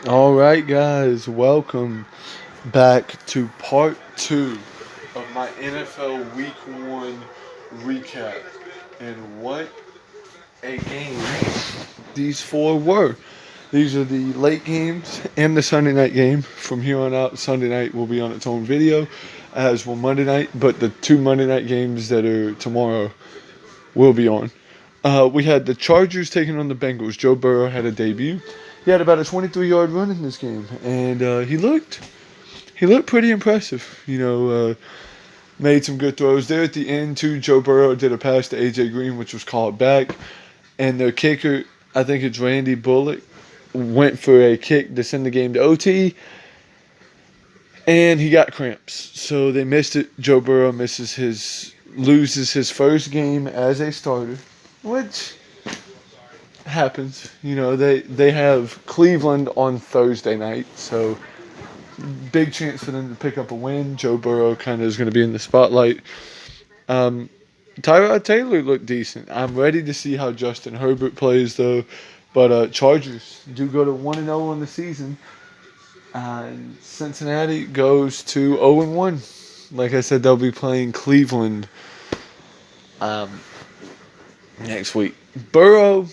All right, guys, welcome back to part two of my NFL Week 1 recap. And what a game these four were. These are the late games and the Sunday night game. From here on out, Sunday night will be on its own video, as will Monday night, but the two Monday night games that are tomorrow will be on. We had the Chargers taking on the Bengals. Joe Burrow had a debut. He had about a 23-yard run in this game, and he looked pretty impressive. Made some good throws there at the end too. Joe Burrow did a pass to AJ Green, which was called back, and their kicker, I think it's Randy Bullock, went for a kick to send the game to OT, and he got cramps, so they missed it. Joe Burrow loses his first game as a starter, which happens. They have Cleveland on Thursday night, so big chance for them to pick up a win. Joe Burrow kind of is going to be in the spotlight. Tyrod Taylor looked decent. I'm ready to see how Justin Herbert plays, though. But Chargers do go to 1-0 on the season. Cincinnati goes to 0-1. Like I said, they'll be playing Cleveland next week. Burrow,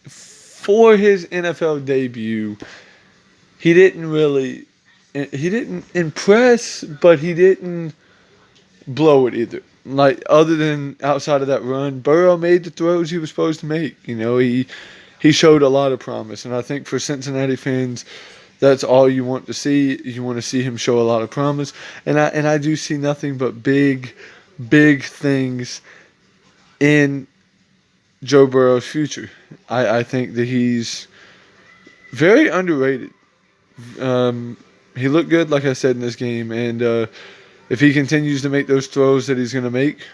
for his NFL debut, he didn't impress, but he didn't blow it either. Like, other than outside of that run, Burrow made the throws he was supposed to make. He showed a lot of promise, and I think for Cincinnati fans, that's all you want to see. You want to see him show a lot of promise, and I do see nothing but big things in Joe Burrow's future. I think that he's very underrated. He looked good, like I said, in this game, and if he continues to make those throws that he's going to make,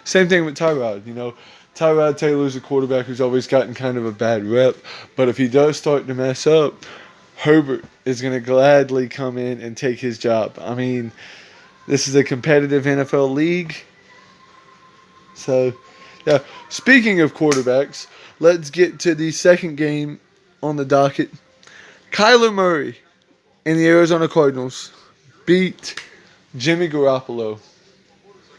same thing with Tyrod. Tyrod Taylor's a quarterback who's always gotten kind of a bad rep, but if he does start to mess up, Herbert is going to gladly come in and take his job. I mean, this is a competitive NFL league. So, yeah. Speaking of quarterbacks, let's get to the second game on the docket. Kyler Murray and the Arizona Cardinals beat Jimmy Garoppolo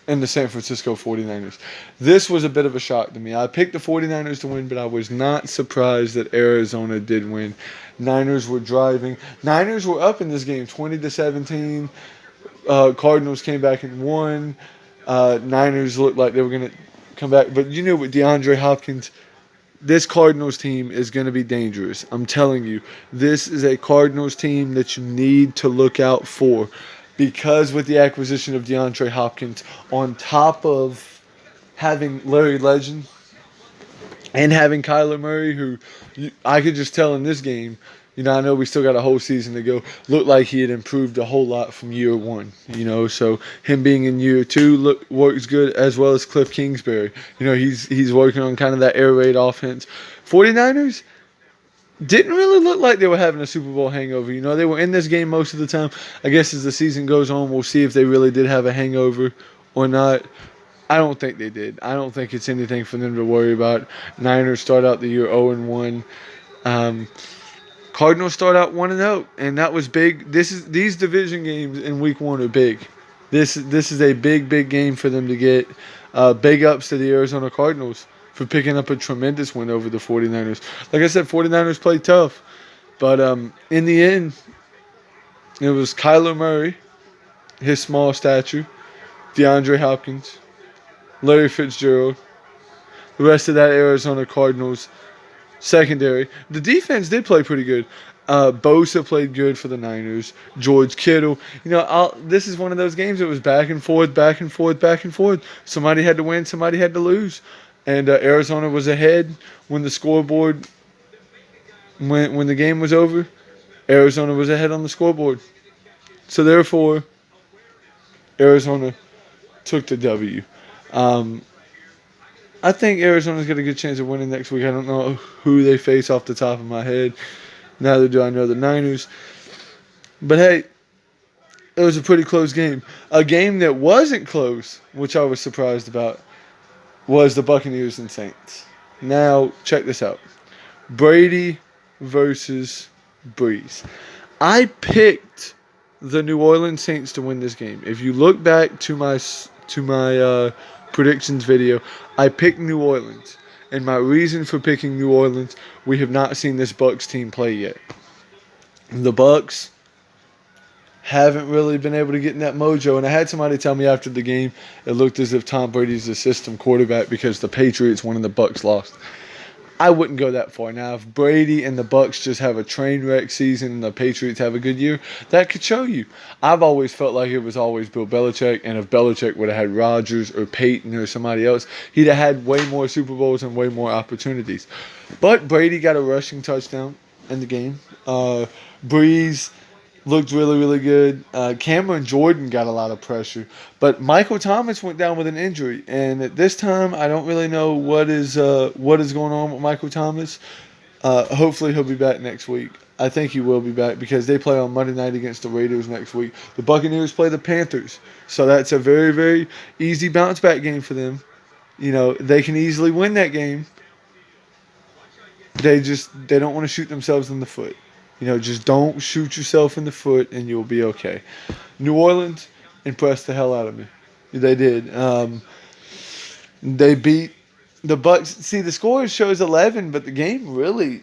and the San Francisco 49ers. This was a bit of a shock to me. I picked the 49ers to win, but I was not surprised that Arizona did win. Niners were driving. Niners were up in this game 20-17. Cardinals came back and won. Niners looked like they were going to come back. But with DeAndre Hopkins, this Cardinals team is going to be dangerous. I'm telling you, this is a Cardinals team that you need to look out for. Because with the acquisition of DeAndre Hopkins, on top of having Larry Legend and having Kyler Murray, who I could just tell in this game, I know we still got a whole season to go, looked like he had improved a whole lot from year one, so him being in year two works good, as well as Cliff Kingsbury. He's working on kind of that air raid offense. 49ers didn't really look like they were having a Super Bowl hangover. They were in this game most of the time. I guess as the season goes on, we'll see if they really did have a hangover or not. I don't think they did. I don't think it's anything for them to worry about. Niners start out the year 0-1. Cardinals start out 1-0, and that was big. These division games in Week 1 are big. This is a big game for them to get. Big ups to the Arizona Cardinals for picking up a tremendous win over the 49ers. Like I said, 49ers played tough. But in the end, it was Kyler Murray, his small stature, DeAndre Hopkins, Larry Fitzgerald, the rest of that Arizona Cardinals secondary. The defense did play pretty good. Bosa played good for the Niners. George Kittle. This is one of those games that was back and forth. Somebody had to win, somebody had to lose. And Arizona was ahead when the scoreboard, when the game was over. Arizona was ahead on the scoreboard. So therefore, Arizona took the W. I think Arizona's got a good chance of winning next week. I don't know who they face off the top of my head. Neither do I know the Niners. But hey, it was a pretty close game. A game that wasn't close, which I was surprised about, was the Buccaneers and Saints. Now, check this out. Brady versus Breeze. I picked the New Orleans Saints to win this game. If you look back to my predictions video, I picked New Orleans. And my reason for picking New Orleans, we have not seen this Bucs team play yet. The Bucs haven't really been able to get in that mojo. And I had somebody tell me after the game, it looked as if Tom Brady's a system quarterback because the Patriots won and the Bucs lost. I wouldn't go that far. Now, if Brady and the Bucs just have a train wreck season and the Patriots have a good year, that could show you. I've always felt like it was always Bill Belichick, and if Belichick would have had Rodgers or Peyton or somebody else, he'd have had way more Super Bowls and way more opportunities. But Brady got a rushing touchdown in the game. Breeze looked really, really good. Cameron Jordan got a lot of pressure. But Michael Thomas went down with an injury. And at this time, I don't really know what is going on with Michael Thomas. Hopefully he'll be back next week. I think he will be back because they play on Monday night against the Raiders next week. The Buccaneers play the Panthers. So that's a very, very easy bounce back game for them. You know, they can easily win that game. They don't want to shoot themselves in the foot. You know, just don't shoot yourself in the foot and you'll be okay. New Orleans impressed the hell out of me. They did. They beat the Bucs. See, the score shows 11, but the game really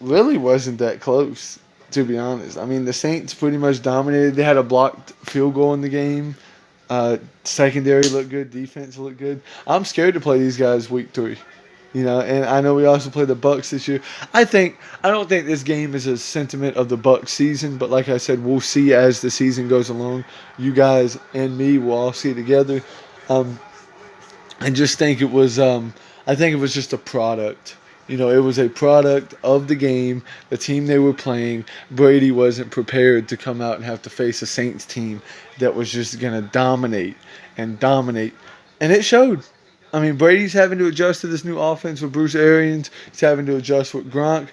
wasn't that close, to be honest. I mean, the Saints pretty much dominated. They had a blocked field goal in the game. Secondary looked good. Defense looked good. I'm scared to play these guys week 3. You know, and I know we also play the Bucs this year. I don't think this game is a sentiment of the Bucs season, but like I said, we'll see as the season goes along. You guys and me will all see together. I just think it was just a product. You know, it was a product of the game, the team they were playing. Brady wasn't prepared to come out and have to face a Saints team that was just going to dominate. And it showed. I mean, Brady's having to adjust to this new offense with Bruce Arians. He's having to adjust with Gronk.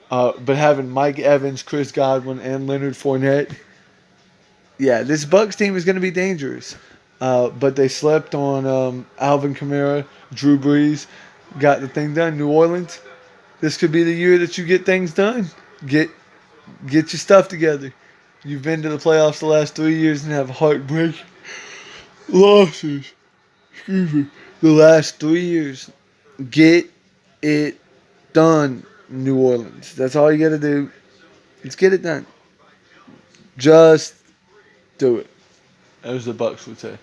But having Mike Evans, Chris Godwin, and Leonard Fournette, yeah, this Bucs team is going to be dangerous. But they slept on Alvin Kamara, Drew Brees, got the thing done. New Orleans, this could be the year that you get things done. Get your stuff together. You've been to the playoffs the last 3 years and have heartbreak losses. Excuse me. The last 3 years. Get it done, New Orleans. That's all you got to do. Let's get it done. Just do it. As the Bucs would say.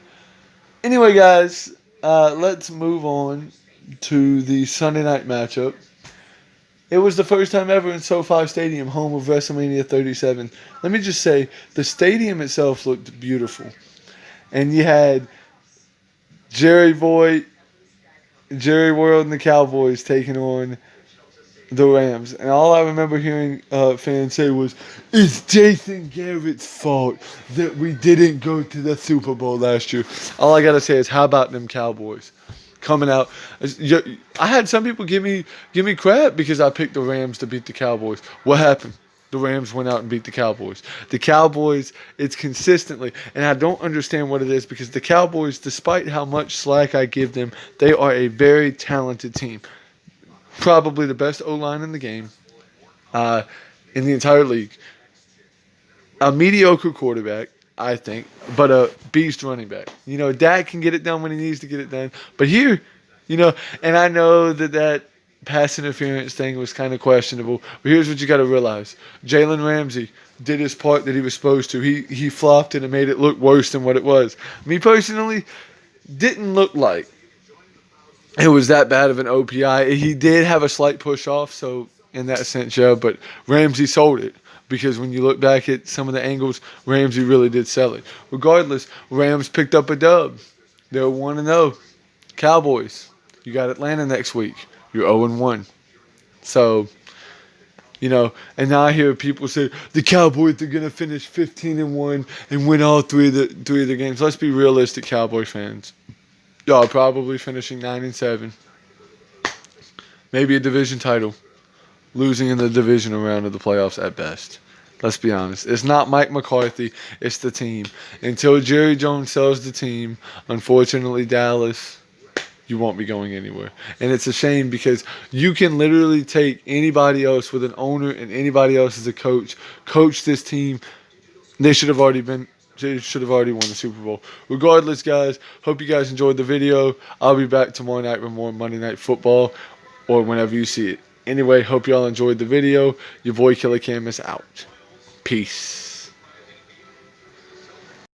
Anyway, guys, let's move on to the Sunday night matchup. It was the first time ever in SoFi Stadium, home of WrestleMania 37. Let me just say, the stadium itself looked beautiful. And you had Jerry World and the Cowboys taking on the Rams. And all I remember hearing fans say was, it's Jason Garrett's fault that we didn't go to the Super Bowl last year. All I got to say is, how about them Cowboys coming out? I had some people give me crap because I picked the Rams to beat the Cowboys. What happened? The Rams went out and beat the Cowboys. The Cowboys, it's consistently, and I don't understand what it is, because the Cowboys, despite how much slack I give them, they are a very talented team. Probably the best O-line in the game, in the entire league. A mediocre quarterback, I think, but a beast running back. You know, Dak can get it done when he needs to get it done. But here, you know, and I know that pass interference thing was kind of questionable. But here's what you got to realize. Jalen Ramsey did his part that he was supposed to. He flopped it and made it look worse than what it was. Me personally, didn't look like it was that bad of an OPI. He did have a slight push off, so in that sense, yeah, but Ramsey sold it. Because when you look back at some of the angles, Ramsey really did sell it. Regardless, Rams picked up a dub. They're 1-0. Cowboys, you got Atlanta next week. You're 0-1. So, you know, and now I hear people say the Cowboys are going to finish 15-1 and win all three of the games. Let's be realistic, Cowboy fans. Y'all are probably finishing 9-7. Maybe a division title. Losing in the divisional round of the playoffs at best. Let's be honest. It's not Mike McCarthy. It's the team. Until Jerry Jones sells the team, unfortunately, Dallas, you won't be going anywhere. And it's a shame because you can literally take anybody else with an owner and anybody else as a coach this team. They should have already been. They should have already won the Super Bowl. Regardless, guys, hope you guys enjoyed the video. I'll be back tomorrow night with more Monday Night Football or whenever you see it. Anyway, hope y'all enjoyed the video. Your boy Killer Cam is out. Peace.